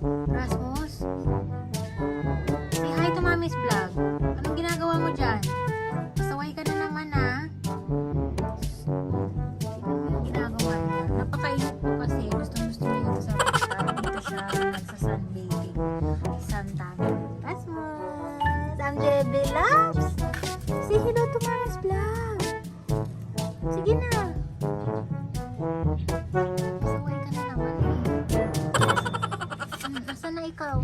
Rasmus? Say hi to Mommy's vlog. Anong ginagawa mo dyan? Pasaway ka na naman ah. Tingnan mo yung ginagawa niya. Napakainit po kasi. Gustong-gusto niya dito sa rooftop. Dito siya nagsa-sunbathing. Suntan. Rasmus! Ang bebe loves! Say hello to Mommy's vlog. Sige na. Pasaway ka na naman eh. Nasaan na ikaw?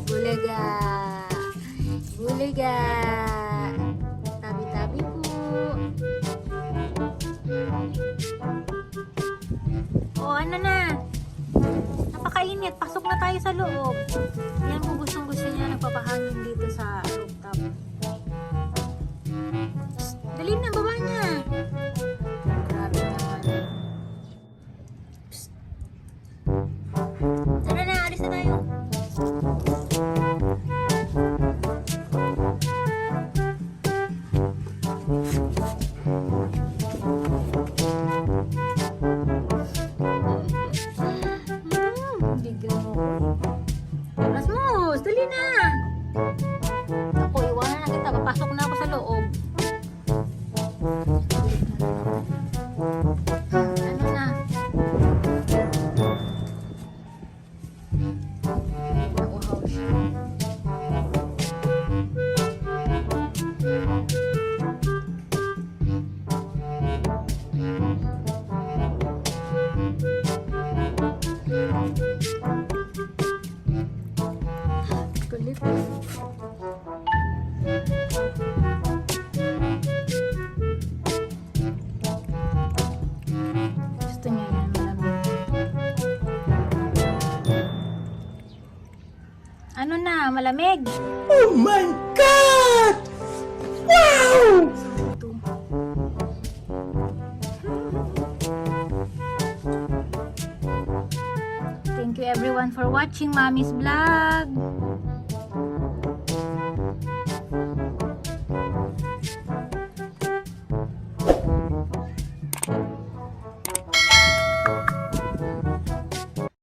Bulaga! Bulaga! Tabi-tabi po. O ano na? Napakainit. Pasok na tayo sa loob. Yan kung gustong-gusto niya nagpapahangin dito sa rooftop. Dali na, baba niya. Grabe naman. Psst. Tara na, alis na tayo. Gigil mo ko. Rasmus, dali na. Ako, iwanan na kita. Papasok na ako sa loob. Ano na? Nauhaw siya. Kulit. Gusto niya yan, malamig. Ano na, malamig? Oh my God! Wow! Ito. Thank you everyone for watching Mommy's vlog.